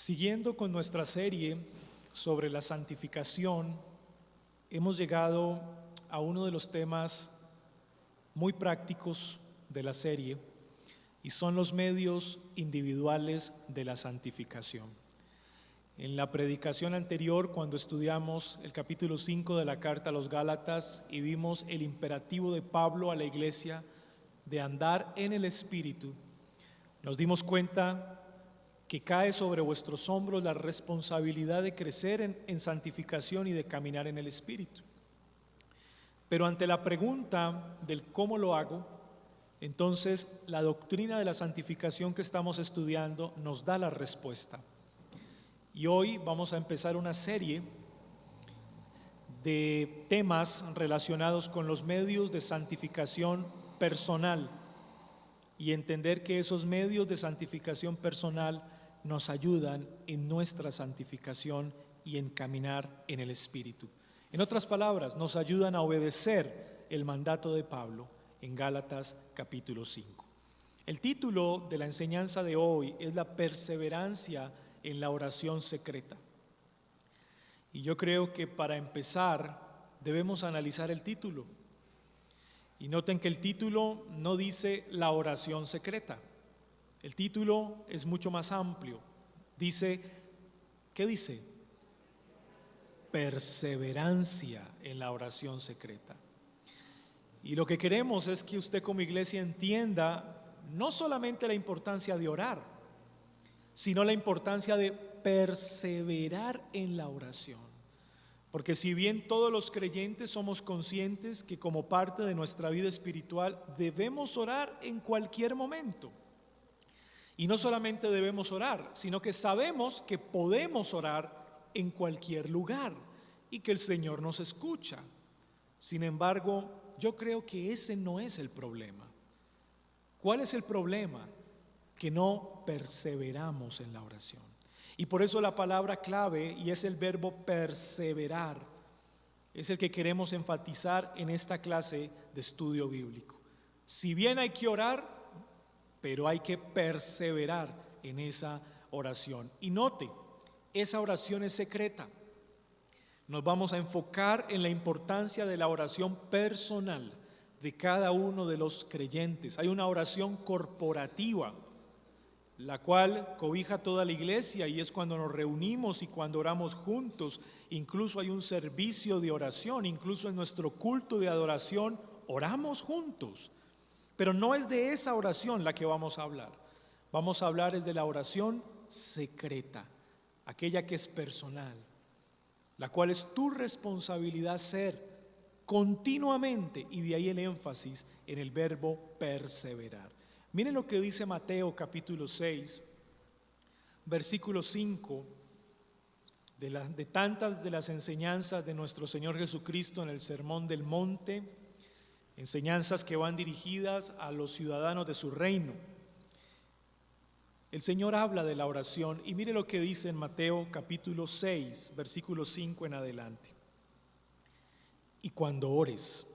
Siguiendo con nuestra serie sobre la santificación, hemos llegado a uno de los temas muy prácticos de la serie y son los medios individuales de la santificación. En la predicación anterior, cuando estudiamos el capítulo 5 de la carta a los Gálatas y vimos el imperativo de Pablo a la iglesia de andar en el Espíritu, nos dimos cuenta que cae sobre vuestros hombros la responsabilidad de crecer en santificación y de caminar en el Espíritu. Pero ante la pregunta del cómo lo hago, entonces la doctrina de la santificación que estamos estudiando nos da la respuesta. Y hoy vamos a empezar una serie de temas relacionados con los medios de santificación personal y entender que esos medios de santificación personal nos ayudan en nuestra santificación y en caminar en el Espíritu. En otras palabras, nos ayudan a obedecer el mandato de Pablo en Gálatas capítulo 5. El título de la enseñanza de hoy es la perseverancia en la oración secreta. Y yo creo que para empezar debemos analizar el título. Y noten que el título no dice la oración secreta. El título es mucho más amplio. Dice, ¿qué dice? Perseverancia en la oración secreta. Y lo que queremos es que usted como iglesia entienda no solamente la importancia de orar, sino la importancia de perseverar en la oración. Porque si bien todos los creyentes somos conscientes que como parte de nuestra vida espiritual debemos orar en cualquier momento. Y no solamente debemos orar, sino que sabemos que podemos orar en cualquier lugar y que el Señor nos escucha. Sin embargo, yo creo que ese no es el problema. ¿Cuál es el problema? Que no perseveramos en la oración. Y por eso la palabra clave, y es el verbo perseverar, es el que queremos enfatizar en esta clase de estudio bíblico. Si bien hay que orar, pero hay que perseverar en esa oración. Y note, esa oración es secreta. Nos vamos a enfocar en la importancia de la oración personal de cada uno de los creyentes. Hay una oración corporativa, la cual cobija toda la iglesia y es cuando nos reunimos y cuando oramos juntos. Incluso hay un servicio de oración, incluso en nuestro culto de adoración oramos juntos. Pero no es de esa oración la que vamos a hablar. Vamos a hablar es de la oración secreta, aquella que es personal, la cual es tu responsabilidad ser continuamente, y de ahí el énfasis en el verbo perseverar. Miren lo que dice Mateo capítulo 6, versículo 5, de tantas de las enseñanzas de nuestro Señor Jesucristo en el Sermón del Monte, enseñanzas que van dirigidas a los ciudadanos de su reino. El Señor habla de la oración y mire lo que dice en Mateo capítulo 6, versículo 5 en adelante. Y cuando ores,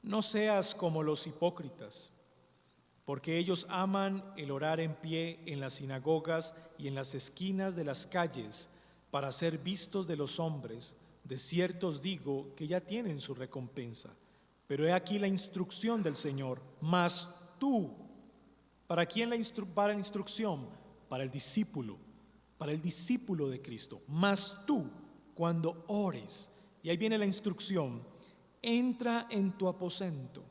no seas como los hipócritas, porque ellos aman el orar en pie en las sinagogas y en las esquinas de las calles para ser vistos de los hombres. De cierto os digo que ya tienen su recompensa. Pero he aquí la instrucción del Señor, mas tú, ¿para quién la instrucción? Para el discípulo de Cristo. Mas tú, cuando ores, y ahí viene la instrucción, entra en tu aposento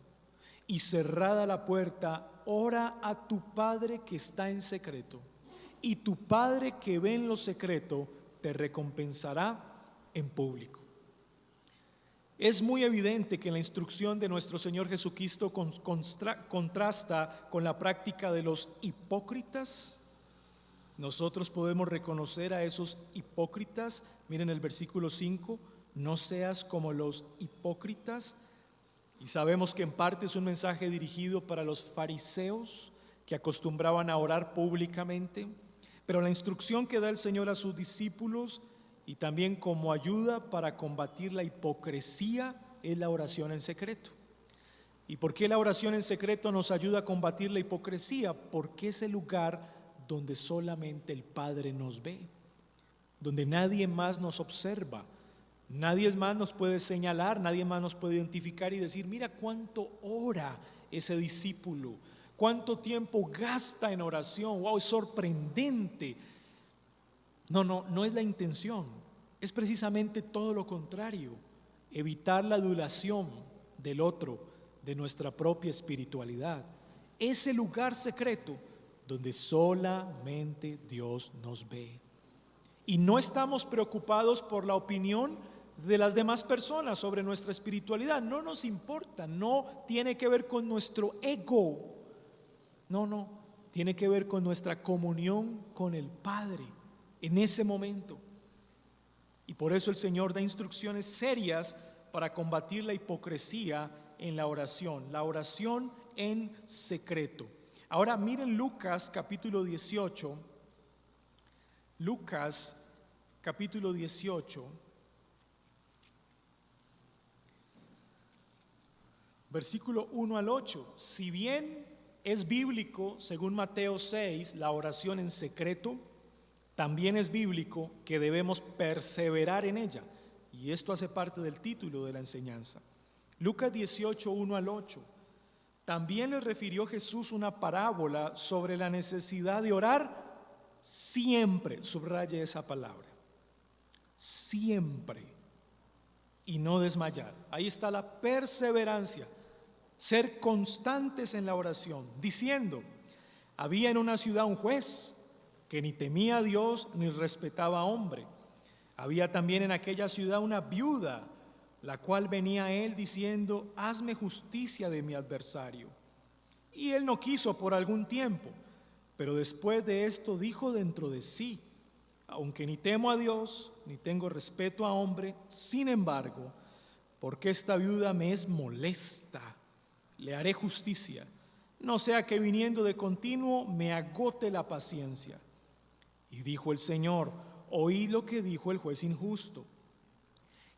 y cerrada la puerta, ora a tu Padre que está en secreto, y tu Padre que ve en lo secreto te recompensará en público. Es muy evidente que la instrucción de nuestro Señor Jesucristo contrasta con la práctica de los hipócritas. Nosotros podemos reconocer a esos hipócritas. Miren el versículo 5, no seas como los hipócritas. Y sabemos que en parte es un mensaje dirigido para los fariseos que acostumbraban a orar públicamente. Pero la instrucción que da el Señor a sus discípulos y también como ayuda para combatir la hipocresía es la oración en secreto. ¿Y por qué la oración en secreto nos ayuda a combatir la hipocresía? Porque es el lugar donde solamente el Padre nos ve, donde nadie más nos observa, nadie más nos puede señalar, nadie más nos puede identificar y decir, mira cuánto ora ese discípulo, cuánto tiempo gasta en oración, wow, es sorprendente. No es la intención, es precisamente todo lo contrario, evitar la adulación del otro, de nuestra propia espiritualidad, ese lugar secreto donde solamente Dios nos ve. Y no estamos preocupados por la opinión de las demás personas sobre nuestra espiritualidad. No nos importa, no tiene que ver con nuestro ego. No, tiene que ver con nuestra comunión con el Padre en ese momento. Y por eso el Señor da instrucciones serias para combatir la hipocresía en la oración en secreto. Ahora miren Lucas capítulo 18. Lucas capítulo 18, versículo 1 al 8. Si bien es bíblico, según Mateo 6, la oración en secreto, también es bíblico que debemos perseverar en ella. Y esto hace parte del título de la enseñanza. Lucas 18, 1 al 8. También le refirió Jesús una parábola sobre la necesidad de orar siempre, subraye esa palabra, siempre, y no desmayar. Ahí está la perseverancia, ser constantes en la oración, diciendo, había en una ciudad un juez que ni temía a Dios ni respetaba a hombre. Había también en aquella ciudad una viuda, la cual venía a él diciendo, hazme justicia de mi adversario. Y él no quiso por algún tiempo, pero después de esto dijo dentro de sí, aunque ni temo a Dios, ni tengo respeto a hombre, sin embargo, porque esta viuda me es molesta, le haré justicia, no sea que viniendo de continuo me agote la paciencia. Y dijo el Señor, oí lo que dijo el juez injusto.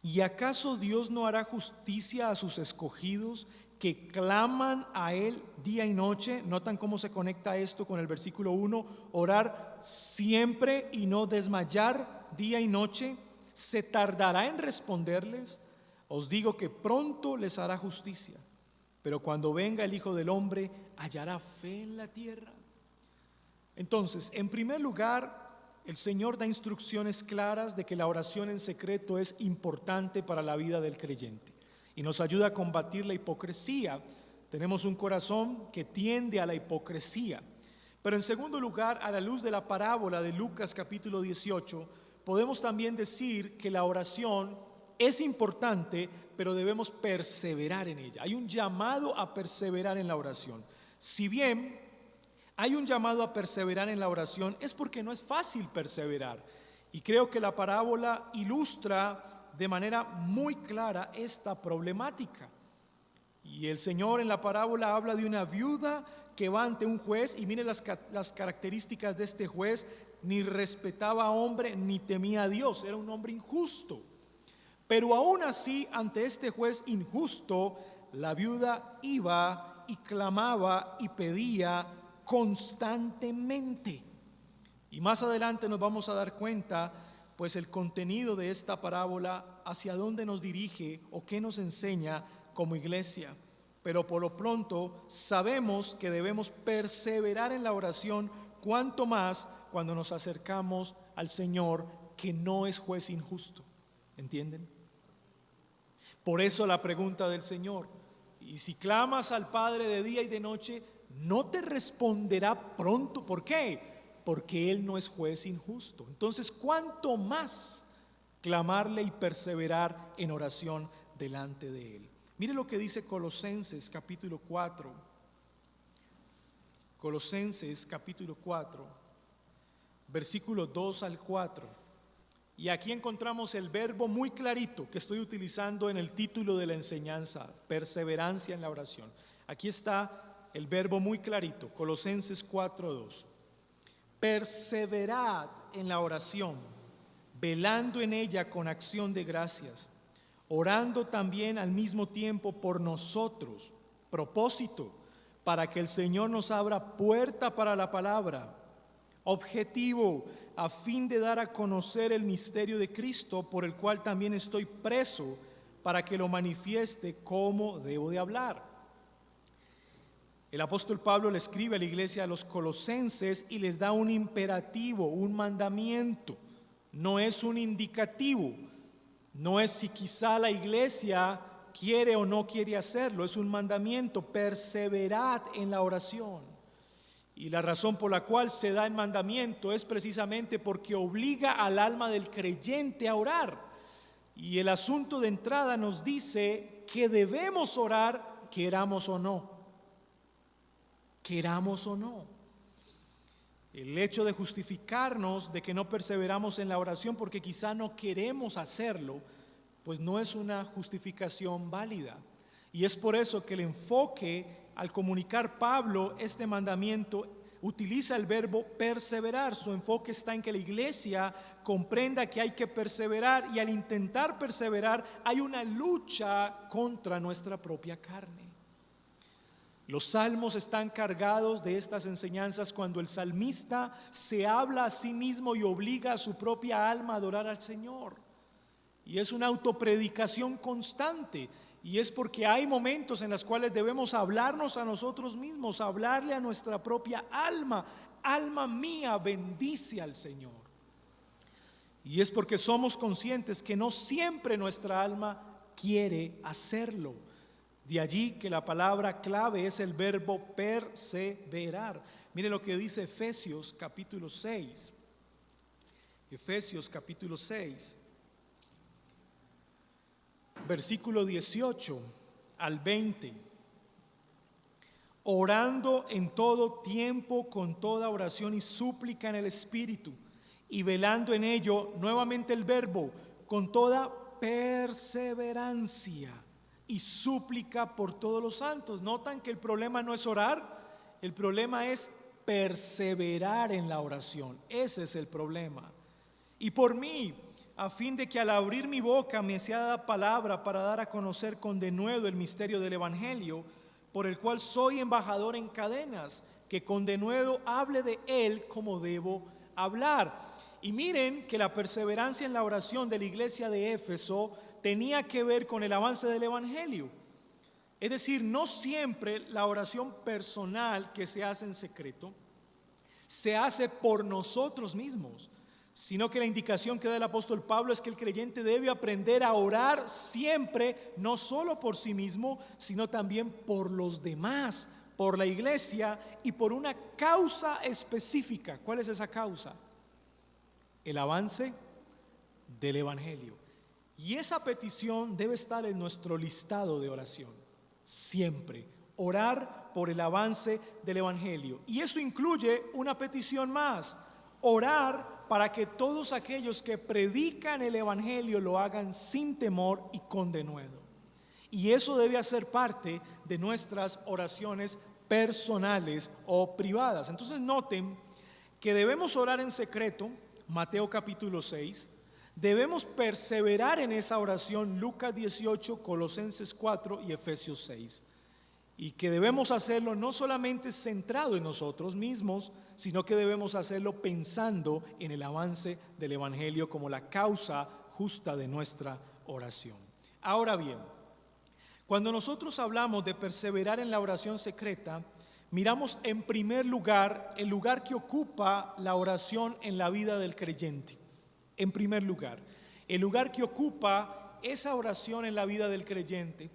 ¿Y acaso Dios no hará justicia a sus escogidos que claman a Él día y noche? ¿Notan cómo se conecta esto con el versículo 1? Orar siempre y no desmayar día y noche. ¿Se tardará en responderles? Os digo que pronto les hará justicia. Pero cuando venga el Hijo del Hombre, ¿hallará fe en la tierra? Entonces, en primer lugar, el Señor da instrucciones claras de que la oración en secreto es importante para la vida del creyente y nos ayuda a combatir la hipocresía. Tenemos un corazón que tiende a la hipocresía. Pero en segundo lugar, a la luz de la parábola de Lucas capítulo 18, podemos también decir que la oración es importante, pero debemos perseverar en ella. Hay un llamado a perseverar en la oración. Si bien hay un llamado a perseverar en la oración, es porque no es fácil perseverar. Y creo que la parábola ilustra de manera muy clara esta problemática. Y el Señor en la parábola habla de una viuda que va ante un juez, y mire las características de este juez: ni respetaba a hombre, ni temía a Dios, era un hombre injusto. Pero aún así, ante este juez injusto, la viuda iba y clamaba y pedía constantemente. Y más adelante nos vamos a dar cuenta, pues, el contenido de esta parábola, hacia dónde nos dirige o qué nos enseña como iglesia. Pero por lo pronto sabemos que debemos perseverar en la oración, cuanto más cuando nos acercamos al Señor, que no es juez injusto. ¿Entienden? Por eso la pregunta del Señor: y si clamas al Padre de día y de noche, ¿no te responderá pronto? ¿Por qué? Porque Él no es juez injusto. Entonces, ¿cuánto más clamarle y perseverar en oración delante de Él? Mire lo que dice Colosenses capítulo 4. Colosenses capítulo 4, versículo 2 al 4. Y aquí encontramos el verbo muy clarito que estoy utilizando en el título de la enseñanza: perseverancia en la oración. Aquí está el verbo muy clarito, Colosenses 4:2. Perseverad en la oración, velando en ella con acción de gracias, orando también al mismo tiempo por nosotros. Propósito: para que el Señor nos abra puerta para la palabra, Objetivo: a fin de dar a conocer el misterio de Cristo, por el cual también estoy preso, para que lo manifieste cómo debo de hablar. El apóstol Pablo le escribe a la iglesia de los Colosenses y les da un imperativo, un mandamiento. No es un indicativo, no es si quizá la iglesia quiere o no quiere hacerlo, es un mandamiento: perseverad en la oración. Y la razón por la cual se da el mandamiento es precisamente porque obliga al alma del creyente a orar. Y el asunto de entrada nos dice que debemos orar, queramos o no. Queramos o no. El hecho de justificarnos de que no perseveramos en la oración porque quizá no queremos hacerlo, pues no es una justificación válida. Y es por eso que el enfoque al comunicar Pablo este mandamiento utiliza el verbo perseverar. Su enfoque está en que la iglesia comprenda que hay que perseverar, y al intentar perseverar hay una lucha contra nuestra propia carne. Los salmos están cargados de estas enseñanzas cuando el salmista se habla a sí mismo y obliga a su propia alma a adorar al Señor. Y es una autopredicación constante. Y es porque hay momentos en los cuales debemos hablarnos a nosotros mismos, hablarle a nuestra propia alma: alma mía, bendice al Señor. Y es porque somos conscientes que no siempre nuestra alma quiere hacerlo. De allí que la palabra clave es el verbo perseverar. Mire lo que dice Efesios capítulo 6. Efesios capítulo 6. Versículo 18 al 20. Orando en todo tiempo con toda oración y súplica en el Espíritu, y velando en ello, nuevamente el verbo, con toda perseverancia y súplica por todos los santos. Notan que el problema no es orar, el problema es perseverar en la oración. Ese es el problema. Y por mí, a fin de que al abrir mi boca me sea dada palabra para dar a conocer con denuedo el misterio del Evangelio, por el cual soy embajador en cadenas, que con denuedo hable de él como debo hablar. Y miren que la perseverancia en la oración de la iglesia de Éfeso tenía que ver con el avance del Evangelio. Es decir, no siempre la oración personal que se hace en secreto se hace por nosotros mismos, sino que la indicación que da el apóstol Pablo es que el creyente debe aprender a orar siempre, no solo por sí mismo, sino también por los demás, por la iglesia y por una causa específica. ¿Cuál es esa causa? El avance del Evangelio. Y esa petición debe estar en nuestro listado de oración, siempre. Orar por el avance del Evangelio. Y eso incluye una petición más: orar para que todos aquellos que predican el Evangelio lo hagan sin temor y con denuedo. Y eso debe hacer parte de nuestras oraciones personales o privadas. Entonces noten que debemos orar en secreto, Mateo capítulo 6, debemos perseverar en esa oración, Lucas 18, Colosenses 4 y Efesios 6. Y que debemos hacerlo no solamente centrado en nosotros mismos, sino que debemos hacerlo pensando en el avance del Evangelio como la causa justa de nuestra oración. Ahora bien, cuando nosotros hablamos de perseverar en la oración secreta, miramos en primer lugar el lugar que ocupa la oración en la vida del creyente. En primer lugar, el lugar que ocupa esa oración en la vida del creyente.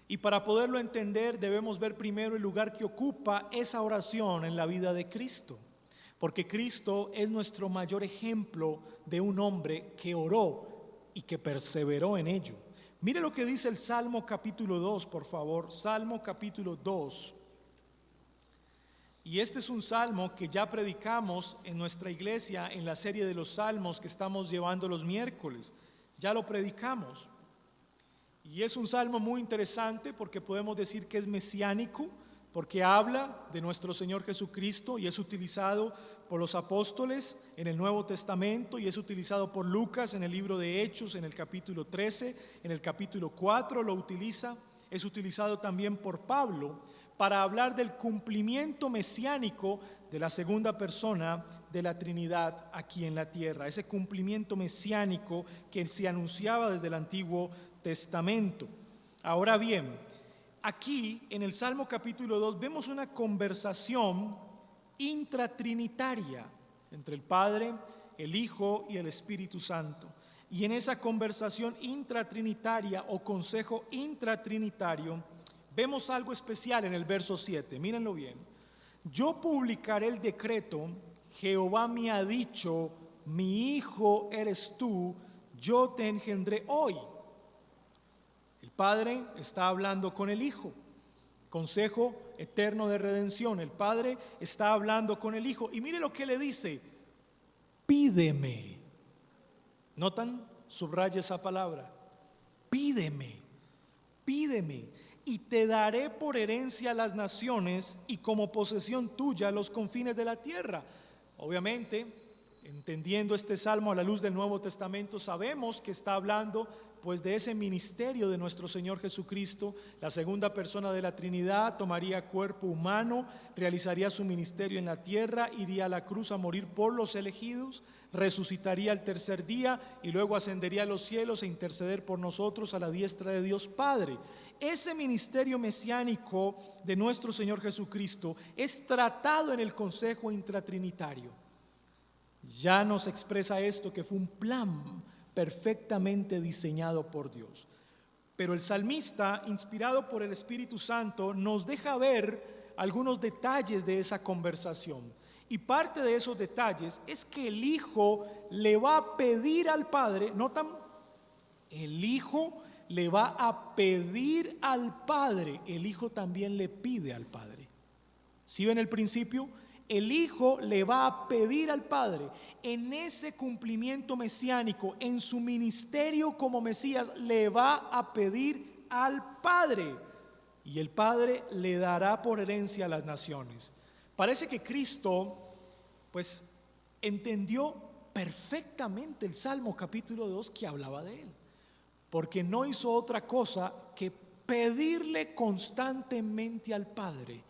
Y para poderlo entender debemos ver primero el lugar que ocupa esa oración en la vida de Cristo, porque Cristo es nuestro mayor ejemplo de un hombre que oró y que perseveró en ello. Mire lo que dice el Salmo capítulo 2, por favor. Salmo capítulo 2. Y este es un salmo que ya predicamos en nuestra iglesia en la serie de los salmos que estamos llevando los miércoles. Ya lo predicamos. Y es un salmo muy interesante porque podemos decir que es mesiánico, porque habla de nuestro Señor Jesucristo y es utilizado por los apóstoles en el Nuevo Testamento, y es utilizado por Lucas en el libro de Hechos en el capítulo 13, en el capítulo 4 lo utiliza, es utilizado también por Pablo. para hablar del cumplimiento mesiánico de la segunda persona de la Trinidad aquí en la tierra, ese cumplimiento mesiánico que se anunciaba desde el Antiguo Testamento. Ahora bien, aquí en el Salmo capítulo 2 vemos una conversación intratrinitaria entre el Padre, el Hijo y el Espíritu Santo. Y en esa conversación intratrinitaria o consejo intratrinitario vemos algo especial en el verso 7. Mírenlo bien. Yo publicaré el decreto, Jehová me ha dicho, mi hijo eres tú, yo te engendré hoy. El Padre está hablando con el Hijo. Consejo eterno de redención. El Padre está hablando con el Hijo. Y mire lo que le dice: pídeme. ¿Notan? Subraya esa palabra. Pídeme, pídeme, y te daré por herencia las naciones y como posesión tuya los confines de la tierra. Obviamente, entendiendo este salmo a la luz del Nuevo Testamento, sabemos que está hablando pues de ese ministerio de nuestro Señor Jesucristo. La segunda persona de la Trinidad tomaría cuerpo humano, realizaría su ministerio en la tierra, iría a la cruz a morir por los elegidos, resucitaría al tercer día y luego ascendería a los cielos e interceder por nosotros a la diestra de Dios Padre. Ese ministerio mesiánico de nuestro Señor Jesucristo es tratado en el consejo intratrinitario. Ya nos expresa esto, que fue un plan perfectamente diseñado por Dios. Pero el salmista, inspirado por el Espíritu Santo, nos deja ver algunos detalles de esa conversación. Y parte de esos detalles es que el Hijo le va a pedir al Padre, ¿notan? El Hijo le va a pedir al Padre, el Hijo también le pide al Padre. ¿Sí ven el principio? El Hijo le va a pedir al Padre en ese cumplimiento mesiánico, en su ministerio como Mesías, le va a pedir al Padre y el Padre le dará por herencia a las naciones. Parece que Cristo pues entendió perfectamente el Salmo capítulo 2 que hablaba de él, porque no hizo otra cosa que pedirle constantemente al Padre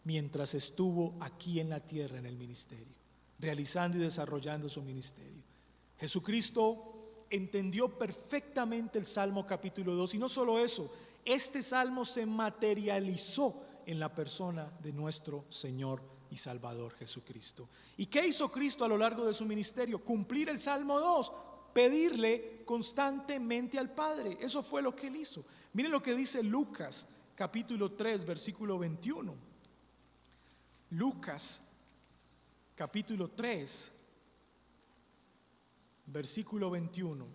mientras estuvo aquí en la tierra en el ministerio, realizando y desarrollando su ministerio. Jesucristo entendió perfectamente el Salmo capítulo 2 y no solo eso, este Salmo se materializó en la persona de nuestro Señor y Salvador Jesucristo. ¿Y qué hizo Cristo a lo largo de su ministerio? Cumplir el Salmo 2, pedirle constantemente al Padre. Eso fue lo que él hizo. Miren lo que dice Lucas capítulo 3 versículo 21. Lucas capítulo 3 versículo 21.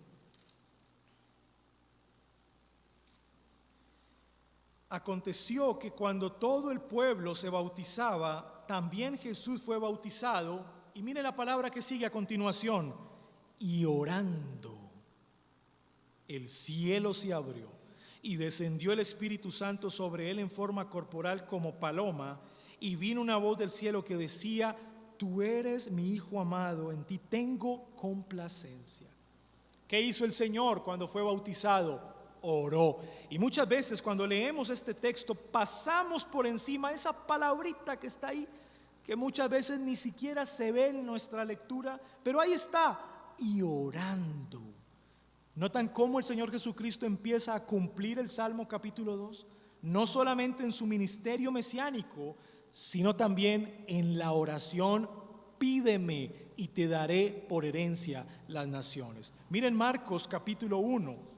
Aconteció que cuando todo el pueblo se bautizaba, también Jesús fue bautizado. Y mire la palabra que sigue a continuación: y orando, el cielo se abrió y descendió el Espíritu Santo sobre él en forma corporal como paloma, y vino una voz del cielo que decía: tú eres mi Hijo amado, en ti tengo complacencia. ¿Qué hizo el Señor cuando fue bautizado? Oró. Y muchas veces cuando leemos este texto pasamos por encima esa palabrita que está ahí, que muchas veces ni siquiera se ve en nuestra lectura, pero ahí está: y orando. ¿Notan cómo el Señor Jesucristo empieza a cumplir el Salmo capítulo 2? No solamente en su ministerio mesiánico, sino también en la oración: pídeme y te daré por herencia las naciones. Miren Marcos capítulo 1.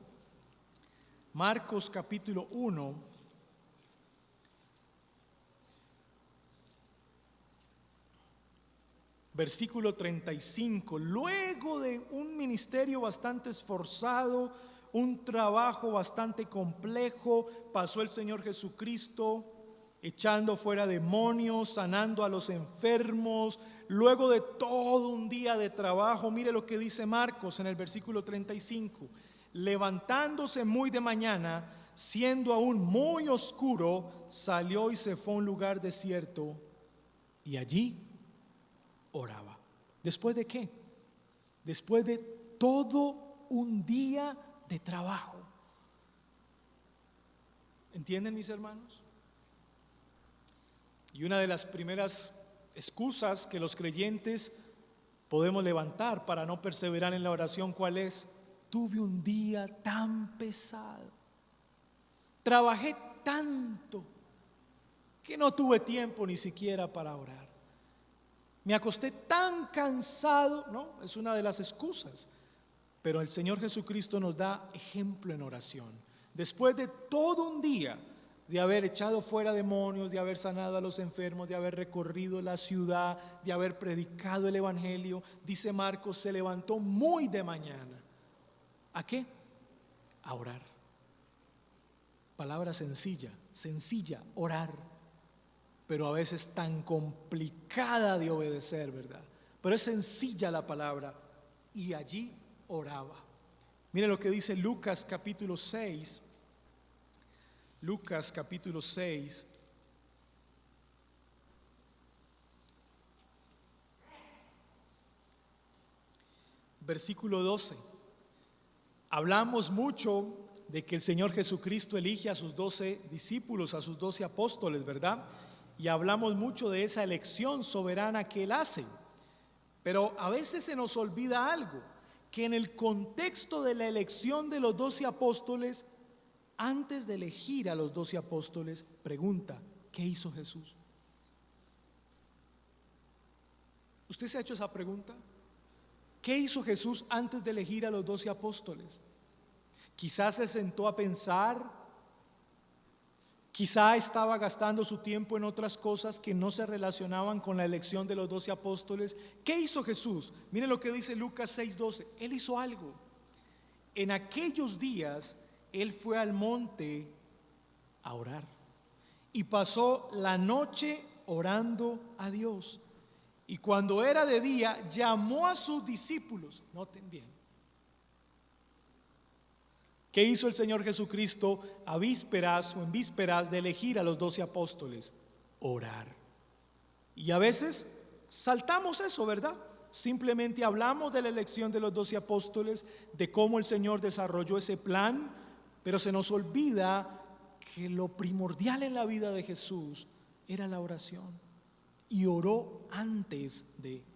Marcos capítulo 1, versículo 35. Luego de un ministerio bastante esforzado, un trabajo bastante complejo, pasó el Señor Jesucristo echando fuera demonios, sanando a los enfermos. Luego de todo un día de trabajo, mire lo que dice Marcos en el versículo 35. Levantándose muy de mañana, siendo aún muy oscuro, salió y se fue a un lugar desierto y allí oraba. ¿Después de qué? Después de todo un día de trabajo. ¿Entienden, mis hermanos? Y una de las primeras excusas que los creyentes podemos levantar para no perseverar en la oración, ¿cuál es? Tuve un día tan pesado, trabajé tanto que no tuve tiempo ni siquiera para orar. Me acosté tan cansado, ¿no? Es una de las excusas. Pero el Señor Jesucristo nos da ejemplo en oración. Después de todo un día de haber echado fuera demonios, de haber sanado a los enfermos, de haber recorrido la ciudad, de haber predicado el evangelio, dice Marcos, se levantó muy de mañana. ¿A qué? A orar. Palabra sencilla, orar, pero a veces tan complicada de obedecer, ¿verdad? Pero es sencilla la palabra, y allí oraba. Mire lo que dice Lucas capítulo 6. Lucas capítulo 6, versículo 12. Hablamos mucho de que el Señor Jesucristo elige a sus 12 discípulos, a sus 12 apóstoles, ¿verdad? Y hablamos mucho de esa elección soberana que Él hace. Pero a veces se nos olvida algo, que en el contexto de la elección de los 12 apóstoles, antes de elegir a los 12 apóstoles, pregunta, ¿qué hizo Jesús? ¿Usted se ha hecho esa pregunta? ¿Qué hizo Jesús antes de elegir a los 12 apóstoles? Quizás se sentó a pensar, quizá estaba gastando su tiempo en otras cosas que no se relacionaban con la elección de los 12 apóstoles. ¿Qué hizo Jesús? Mire lo que dice Lucas 6:12. Él hizo algo. En aquellos días Él fue al monte a orar y pasó la noche orando a Dios. Y cuando era de día, llamó a sus discípulos. Noten bien. ¿Qué hizo el Señor Jesucristo en vísperas de elegir a los 12 apóstoles? Orar. Y a veces saltamos eso, ¿verdad? Simplemente hablamos de la elección de los 12 apóstoles, de cómo el Señor desarrolló ese plan, pero se nos olvida que lo primordial en la vida de Jesús era la oración. Y oró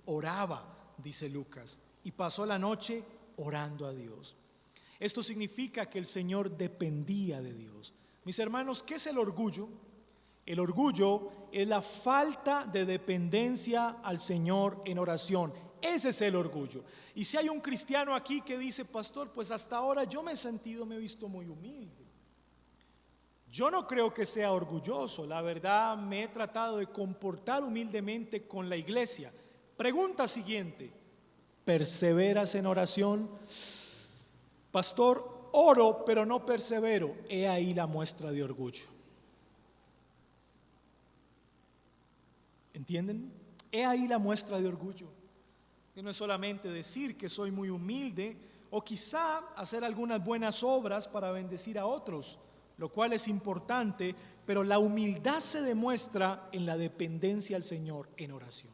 oraba, dice Lucas, y pasó la noche orando a Dios. Esto significa que el Señor dependía de Dios. Mis hermanos, ¿qué es el orgullo? El orgullo es la falta de dependencia al Señor en oración. Ese es el orgullo. Y si hay un cristiano aquí que dice, pastor, pues hasta ahora yo me he visto muy humilde. Yo no creo que sea orgulloso, la verdad me he tratado de comportar humildemente con la iglesia. Pregunta siguiente, ¿perseveras en oración? Pastor, oro pero no persevero. He ahí la muestra de orgullo. ¿Entienden? He ahí la muestra de orgullo. Que no es solamente decir que soy muy humilde o quizá hacer algunas buenas obras para bendecir a otros, lo cual es importante, pero la humildad se demuestra en la dependencia al Señor en oración.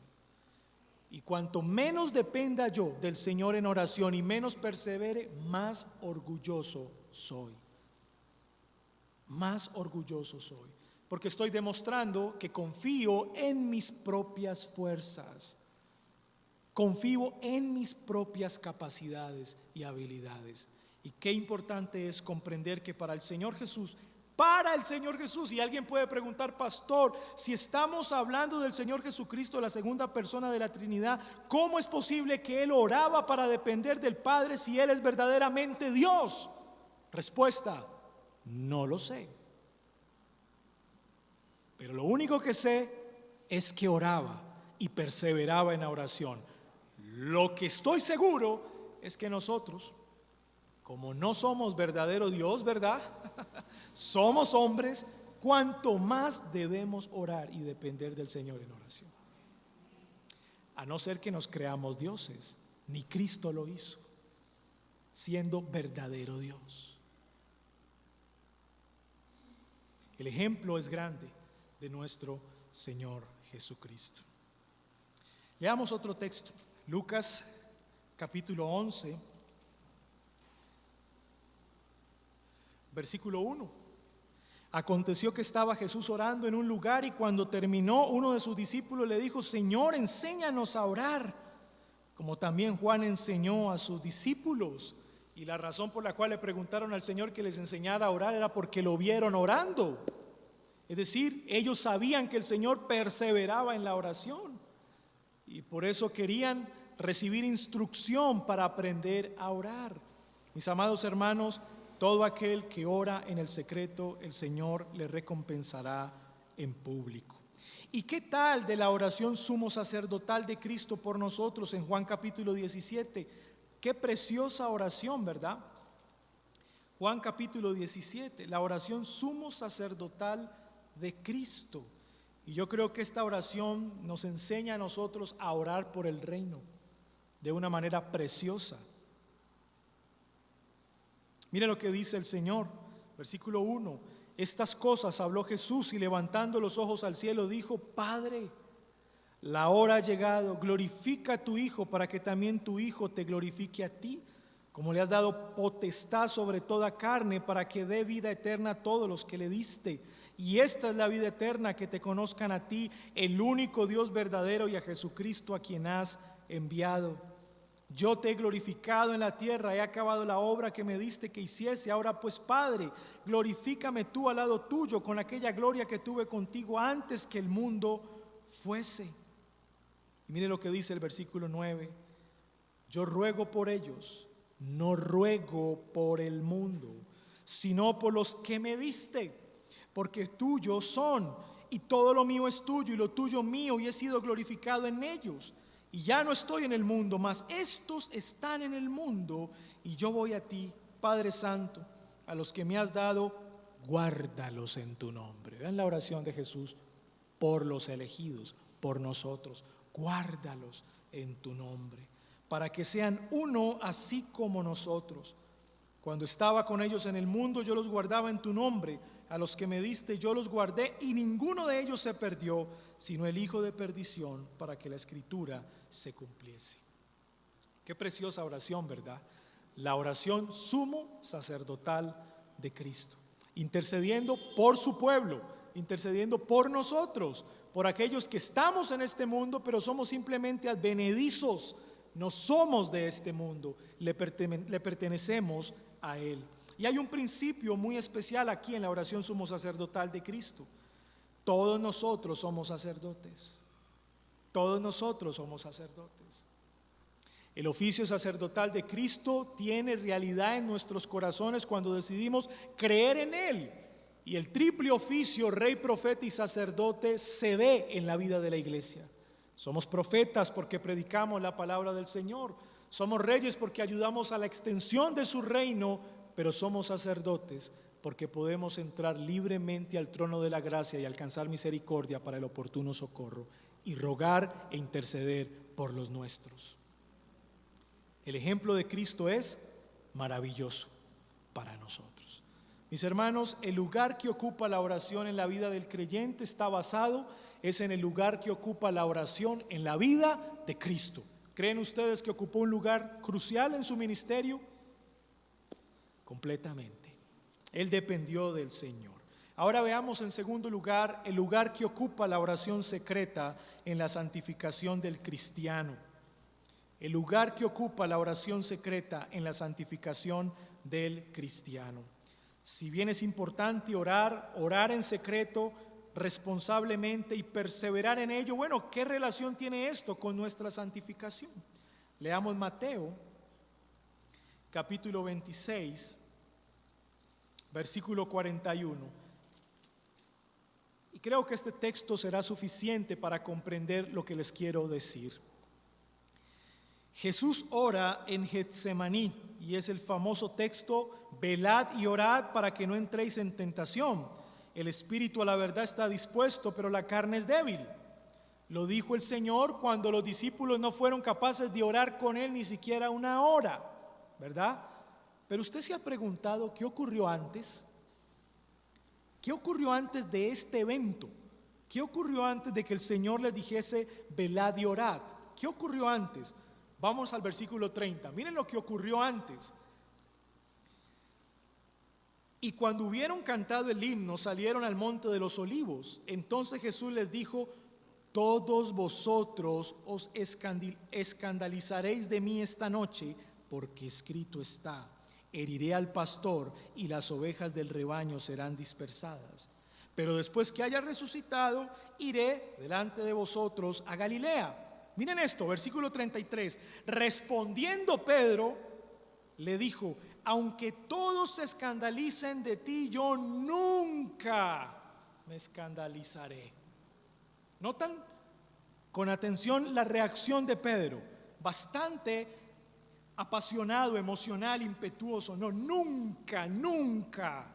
Y cuanto menos dependa yo del Señor en oración y menos persevere, más orgulloso soy. Más orgulloso soy. Porque estoy demostrando que confío en mis propias fuerzas. Confío en mis propias capacidades y habilidades. Y qué importante es comprender que para el Señor Jesús, y alguien puede preguntar, pastor, si estamos hablando del Señor Jesucristo, la segunda persona de la Trinidad, ¿cómo es posible que Él oraba para depender del Padre si Él es verdaderamente Dios? Respuesta, no lo sé. Pero lo único que sé es que oraba y perseveraba en la oración. Lo que estoy seguro es que nosotros, como no somos verdadero Dios, ¿verdad? Somos hombres, cuanto más debemos orar y depender del Señor en oración. A no ser que nos creamos dioses, ni Cristo lo hizo, siendo verdadero Dios. El ejemplo es grande de nuestro Señor Jesucristo. Leamos otro texto, Lucas capítulo 11, versículo 1. Aconteció que estaba Jesús orando en un lugar y cuando terminó, uno de sus discípulos le dijo: Señor, enséñanos a orar, como también Juan enseñó a sus discípulos. Y la razón por la cual le preguntaron al Señor que les enseñara a orar era porque lo vieron orando. Es decir, ellos sabían que el Señor perseveraba en la oración y por eso querían recibir instrucción para aprender a orar. Mis amados hermanos, todo aquel que ora en el secreto, el Señor le recompensará en público. ¿Y qué tal de la oración sumo sacerdotal de Cristo por nosotros en Juan capítulo 17? Qué preciosa oración, ¿verdad? Juan capítulo 17, la oración sumo sacerdotal de Cristo. Y yo creo que esta oración nos enseña a nosotros a orar por el reino de una manera preciosa. Mire lo que dice el Señor, versículo 1. Estas cosas habló Jesús y levantando los ojos al cielo dijo: Padre, la hora ha llegado, glorifica a tu Hijo para que también tu Hijo te glorifique a ti, como le has dado potestad sobre toda carne, para que dé vida eterna a todos los que le diste. Y esta es la vida eterna, que te conozcan a ti, el único Dios verdadero, y a Jesucristo a quien has enviado. Yo te he glorificado en la tierra, he acabado la obra que me diste que hiciese. Ahora pues, Padre, glorifícame tú al lado tuyo con aquella gloria que tuve contigo antes que el mundo fuese. Y mire lo que dice el versículo 9. Yo ruego por ellos, no ruego por el mundo, sino por los que me diste, porque tuyos son, y todo lo mío es tuyo, y lo tuyo mío, y he sido glorificado en ellos. Y ya no estoy en el mundo, mas estos están en el mundo, y yo voy a ti, Padre Santo. A los que me has dado, guárdalos en tu nombre. Vean la oración de Jesús por los elegidos, por nosotros. Guárdalos en tu nombre, para que sean uno así como nosotros. Cuando estaba con ellos en el mundo, yo los guardaba en tu nombre. A los que me diste yo los guardé, y ninguno de ellos se perdió, sino el hijo de perdición, para que la escritura se cumpliese. Qué preciosa oración, ¿verdad? La oración sumo sacerdotal de Cristo, intercediendo por su pueblo, intercediendo por nosotros, por aquellos que estamos en este mundo, pero somos simplemente advenedizos, no somos de este mundo, le pertenecemos a Él. Y hay un principio muy especial aquí en la oración sumo sacerdotal de Cristo. Todos nosotros somos sacerdotes. Todos nosotros somos sacerdotes. El oficio sacerdotal de Cristo tiene realidad en nuestros corazones cuando decidimos creer en Él. Y el triple oficio, rey, profeta y sacerdote, se ve en la vida de la iglesia. Somos profetas porque predicamos la palabra del Señor. Somos reyes porque ayudamos a la extensión de su reino, pero somos sacerdotes porque podemos entrar libremente al trono de la gracia y alcanzar misericordia para el oportuno socorro y rogar e interceder por los nuestros. El ejemplo de Cristo es maravilloso para nosotros. Mis hermanos, el lugar que ocupa la oración en la vida del creyente está basado en el lugar que ocupa la oración en la vida de Cristo. ¿Creen ustedes que ocupó un lugar crucial en su ministerio? Completamente. Él dependió del Señor. Ahora veamos en segundo lugar el lugar que ocupa la oración secreta en la santificación del cristiano. El lugar que ocupa la oración secreta en la santificación del cristiano. Si bien es importante orar en secreto responsablemente y perseverar en ello, bueno, ¿qué relación tiene esto con nuestra santificación? Leamos Mateo capítulo 26, versículo 41. Y creo que este texto será suficiente para comprender lo que les quiero decir. Jesús ora en Getsemaní, y es el famoso texto: velad y orad para que no entréis en tentación. El espíritu a la verdad está dispuesto, pero la carne es débil. Lo dijo el Señor cuando los discípulos no fueron capaces de orar con Él ni siquiera una hora, ¿verdad? Pero usted se ha preguntado qué ocurrió antes. ¿Qué ocurrió antes de este evento? ¿Qué ocurrió antes de que el Señor les dijese velad y orad? ¿Qué ocurrió antes? Vamos al versículo 30. Miren lo que ocurrió antes. Y cuando hubieron cantado el himno, salieron al monte de los olivos. Entonces Jesús les dijo: todos vosotros os escandalizaréis de mí esta noche, porque escrito está: heriré al pastor y las ovejas del rebaño serán dispersadas. Pero después que haya resucitado, iré delante de vosotros a Galilea. Miren esto, versículo 33. Respondiendo Pedro, le dijo: aunque todos se escandalicen de ti, yo nunca me escandalizaré. ¿Notan con atención la reacción de Pedro? Bastante apasionado, emocional, impetuoso. No, nunca, nunca.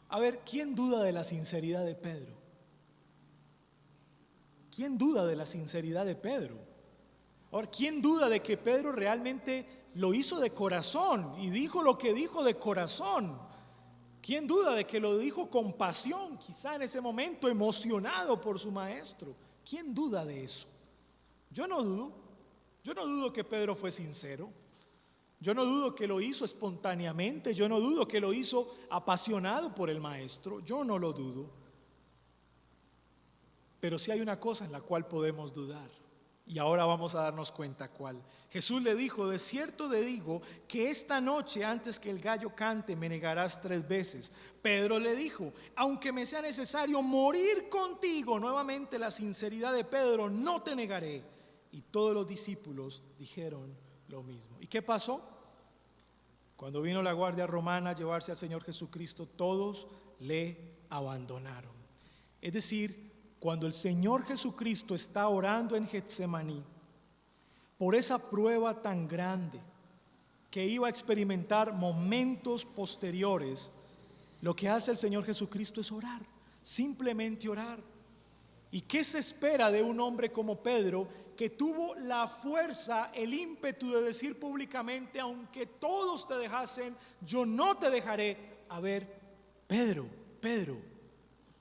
A ver, ¿quién duda de la sinceridad de Pedro? ¿Quién duda de la sinceridad de Pedro? Ahora, ¿quién duda de que Pedro realmente lo hizo de corazón y dijo lo que dijo de corazón? ¿Quién duda de que lo dijo con pasión, quizá en ese momento emocionado por su maestro? ¿Quién duda de eso? Yo no dudo que Pedro fue sincero. Yo no dudo que lo hizo espontáneamente. Yo no dudo que lo hizo apasionado por el maestro. Yo no lo dudo. Pero sí hay una cosa en la cual podemos dudar. Y ahora vamos a darnos cuenta cuál. Jesús le dijo: de cierto te digo que esta noche, antes que el gallo cante, me negarás 3 veces. Pedro le dijo: aunque me sea necesario morir contigo. Nuevamente la sinceridad de Pedro: no te negaré. Y todos los discípulos dijeron lo mismo. ¿Y qué pasó? Cuando vino la guardia romana a llevarse al Señor Jesucristo, todos le abandonaron. Es decir, cuando el Señor Jesucristo está orando en Getsemaní por esa prueba tan grande que iba a experimentar momentos posteriores, lo que hace el Señor Jesucristo es orar, simplemente orar. ¿Y qué se espera de un hombre como Pedro, que tuvo la fuerza, el ímpetu de decir públicamente: aunque todos te dejasen, yo no te dejaré? A ver, Pedro,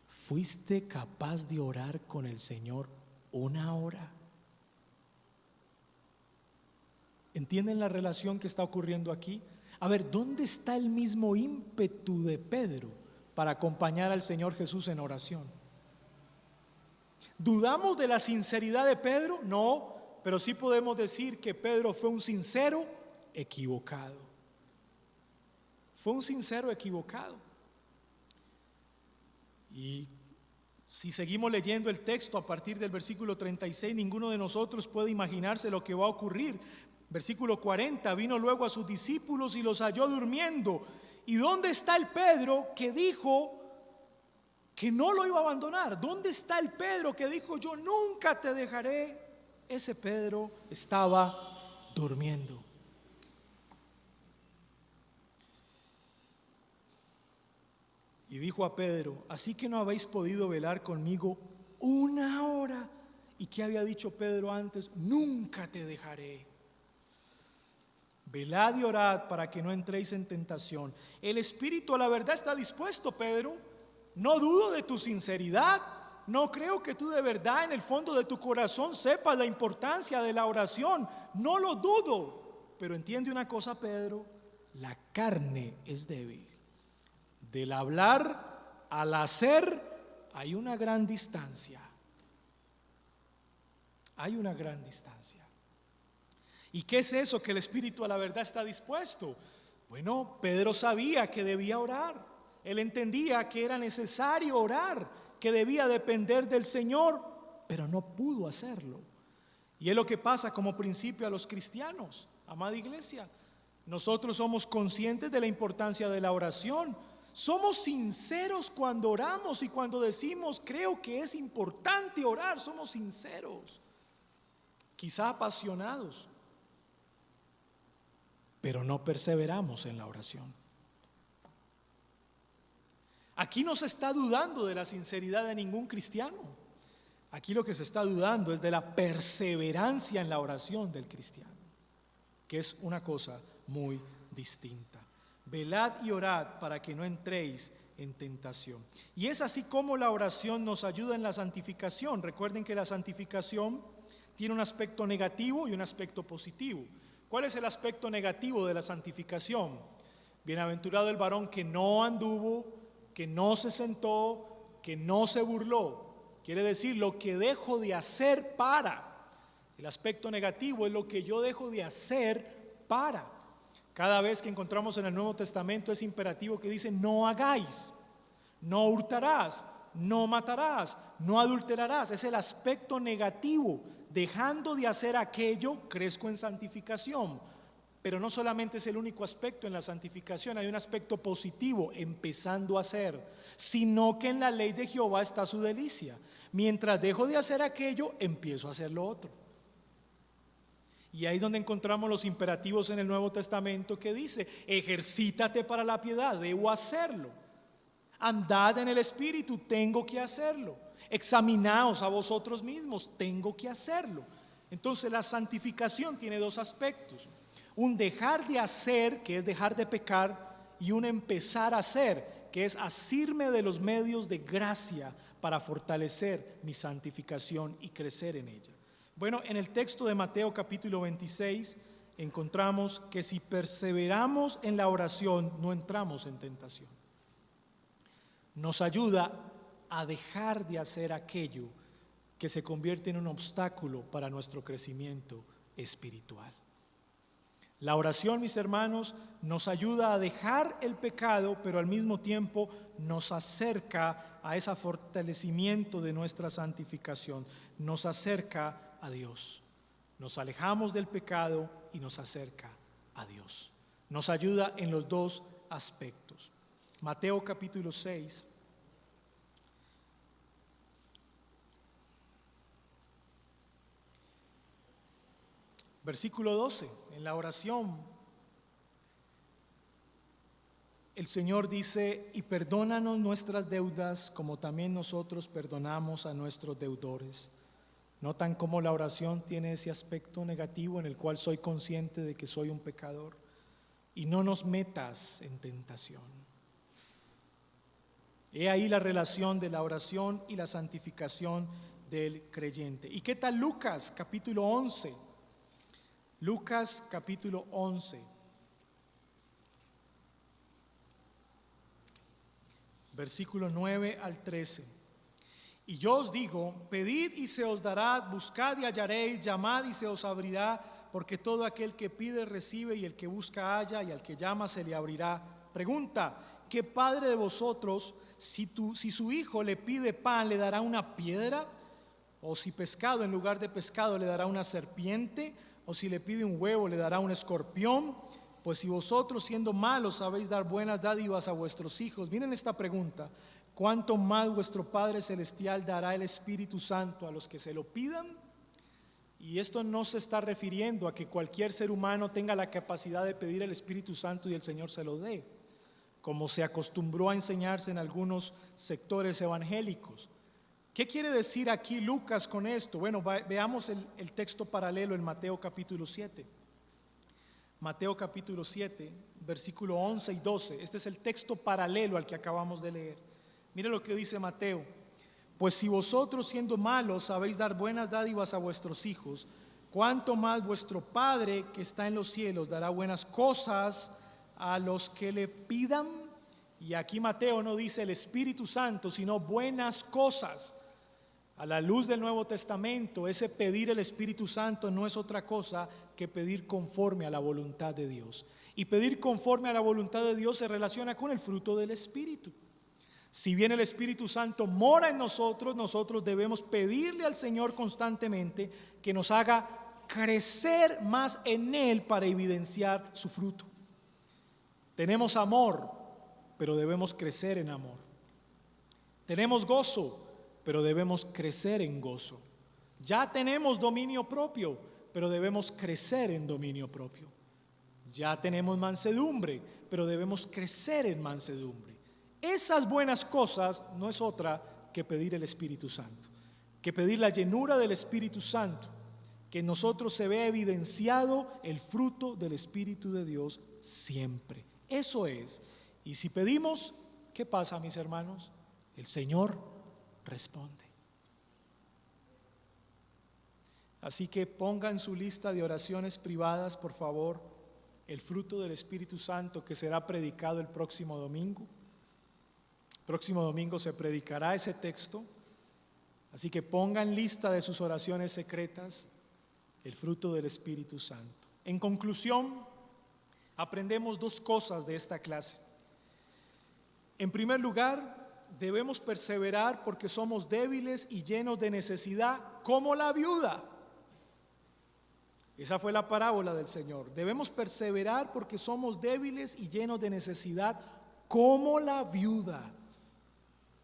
¿fuiste capaz de orar con el Señor 1 hora? ¿Entienden la relación que está ocurriendo aquí? A ver, ¿dónde está el mismo ímpetu de Pedro para acompañar al Señor Jesús en oración? ¿Dudamos de la sinceridad de Pedro? No, pero sí podemos decir que Pedro fue un sincero equivocado. Fue un sincero equivocado. Y si seguimos leyendo el texto a partir del versículo 36, ninguno de nosotros puede imaginarse lo que va a ocurrir. Versículo 40, vino luego a sus discípulos y los halló durmiendo. ¿Y dónde está el Pedro que dijo que no lo iba a abandonar? ¿Dónde está el Pedro que dijo: yo nunca te dejaré? Ese Pedro estaba durmiendo. Y dijo a Pedro: así que no habéis podido velar conmigo 1 hora. ¿Y qué había dicho Pedro antes? Nunca te dejaré. Velad y orad para que no entréis en tentación. El espíritu a la verdad está dispuesto, Pedro. No dudo de tu sinceridad. No creo que tú de verdad en el fondo de tu corazón sepas la importancia de la oración. No lo dudo. Pero entiende una cosa, Pedro: la carne es débil. Del hablar al hacer hay una gran distancia. Hay una gran distancia. ¿Y qué es eso que el espíritu a la verdad está dispuesto? Bueno, Pedro sabía que debía orar. Él entendía que era necesario orar, que debía depender del Señor, pero no pudo hacerlo. Y es lo que pasa como principio a los cristianos, amada iglesia. Nosotros somos conscientes de la importancia de la oración. Somos sinceros cuando oramos y cuando decimos: creo que es importante orar. Somos sinceros, quizá apasionados, pero no perseveramos en la oración. Aquí no se está dudando de la sinceridad de ningún cristiano. Aquí lo que se está dudando es de la perseverancia en la oración del cristiano, que es una cosa muy distinta. Velad y orad para que no entréis en tentación. Y es así como la oración nos ayuda en la santificación. Recuerden que la santificación tiene un aspecto negativo y un aspecto positivo. ¿Cuál es el aspecto negativo de la santificación? Bienaventurado el varón que no anduvo, que no se sentó, que no se burló. Quiere decir, lo que dejo de hacer para. El aspecto negativo es lo que yo dejo de hacer para. Cada vez que encontramos en el Nuevo Testamento es imperativo que dice: no hagáis, no hurtarás, no matarás, no adulterarás. Es el aspecto negativo. Dejando de hacer aquello, crezco en santificación. Pero no solamente es el único aspecto en la santificación, hay un aspecto positivo, empezando a hacer, sino que en la ley de Jehová está su delicia. Mientras dejo de hacer aquello, empiezo a hacer lo otro. Y ahí es donde encontramos los imperativos en el Nuevo Testamento que dice: ejercítate para la piedad, debo hacerlo. Andad en el Espíritu, tengo que hacerlo. Examinaos a vosotros mismos, tengo que hacerlo. Entonces la santificación tiene dos aspectos: un dejar de hacer, que es dejar de pecar, y un empezar a hacer, que es asirme de los medios de gracia para fortalecer mi santificación y crecer en ella. Bueno, en el texto de Mateo capítulo 26 encontramos que si perseveramos en la oración no entramos en tentación. Nos ayuda a dejar de hacer aquello que se convierte en un obstáculo para nuestro crecimiento espiritual. La oración, mis hermanos, nos ayuda a dejar el pecado, pero al mismo tiempo nos acerca a ese fortalecimiento de nuestra santificación, nos acerca a Dios. Nos alejamos del pecado y nos acerca a Dios. Nos ayuda en los dos aspectos. Mateo capítulo 6. Versículo 12, en la oración, el Señor dice: y perdónanos nuestras deudas como también nosotros perdonamos a nuestros deudores. ¿Notan cómo la oración tiene ese aspecto negativo en el cual soy consciente de que soy un pecador? Y no nos metas en tentación. He ahí la relación de la oración y la santificación del creyente. ¿Y qué tal Lucas capítulo 11? Lucas capítulo 11, versículo 9 al 13. Y yo os digo: pedid y se os dará, buscad y hallaréis, llamad y se os abrirá, porque todo aquel que pide recibe, y el que busca halla, y al que llama se le abrirá. Pregunta: ¿qué padre de vosotros, si su hijo le pide pan, le dará una piedra? ¿O si pescado en lugar de pescado le dará una serpiente? ¿O si le pide un huevo le dará un escorpión? Pues si vosotros, siendo malos, sabéis dar buenas dádivas a vuestros hijos, miren esta pregunta: ¿cuánto más vuestro Padre Celestial dará el Espíritu Santo a los que se lo pidan? Y esto no se está refiriendo a que cualquier ser humano tenga la capacidad de pedir el Espíritu Santo y el Señor se lo dé, como se acostumbró a enseñarse en algunos sectores evangélicos. ¿Qué quiere decir aquí Lucas con esto? Bueno, veamos el texto paralelo en Mateo capítulo 7. Mateo capítulo 7, versículo 11 y 12. Este es el texto paralelo al que acabamos de leer. Mire lo que dice Mateo: pues si vosotros, siendo malos, sabéis dar buenas dádivas a vuestros hijos, cuánto más vuestro Padre que está en los cielos dará buenas cosas a los que le pidan. Y aquí Mateo no dice el Espíritu Santo, sino buenas cosas. A la luz del Nuevo Testamento, ese pedir el Espíritu Santo no es otra cosa que pedir conforme a la voluntad de Dios. Y pedir conforme a la voluntad de Dios se relaciona con el fruto del Espíritu. Si bien el Espíritu Santo mora en nosotros, nosotros debemos pedirle al Señor constantemente que nos haga crecer más en Él para evidenciar su fruto. Tenemos amor, pero debemos crecer en amor. Tenemos gozo, pero debemos crecer en gozo. Ya tenemos dominio propio, pero debemos crecer en dominio propio. Ya tenemos mansedumbre, pero debemos crecer en mansedumbre. Esas buenas cosas no es otra que pedir el Espíritu Santo, que pedir la llenura del Espíritu Santo, que en nosotros se vea evidenciado el fruto del Espíritu de Dios siempre. Eso es. Y si pedimos, ¿qué pasa, mis hermanos? El Señor responde. Así que ponga en su lista de oraciones privadas, por favor, el fruto del Espíritu Santo que será predicado el próximo domingo. El próximo domingo se predicará ese texto, así que pongan lista de sus oraciones secretas el fruto del Espíritu Santo. En conclusión, aprendemos dos cosas de esta clase. En primer lugar, debemos perseverar porque somos débiles y llenos de necesidad, como la viuda. Esa fue la parábola del Señor. Debemos perseverar porque somos débiles y llenos de necesidad, como la viuda.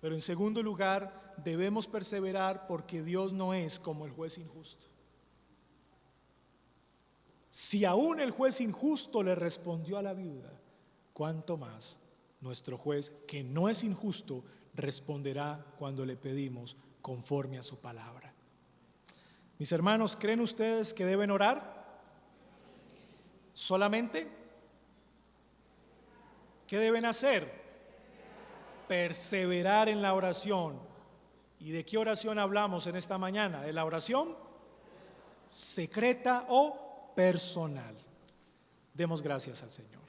Pero en segundo lugar, debemos perseverar porque Dios no es como el juez injusto. Si aún el juez injusto le respondió a la viuda, ¿cuánto más nuestro juez, que no es injusto, responderá cuando le pedimos conforme a su palabra? Mis hermanos, ¿creen ustedes que deben orar? ¿Solamente? ¿Qué deben hacer? Perseverar en la oración. ¿Y de qué oración hablamos en esta mañana? ¿De la oración secreta o personal? Demos gracias al Señor.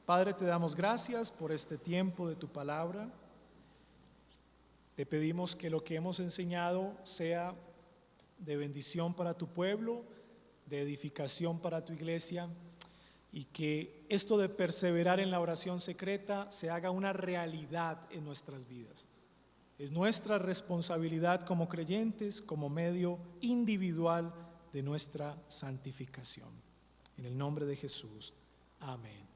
Padre, te damos gracias por este tiempo de tu palabra. Te pedimos que lo que hemos enseñado sea de bendición para tu pueblo, de edificación para tu iglesia, y que esto de perseverar en la oración secreta se haga una realidad en nuestras vidas. Es nuestra responsabilidad como creyentes, como medio individual de nuestra santificación. En el nombre de Jesús, amén.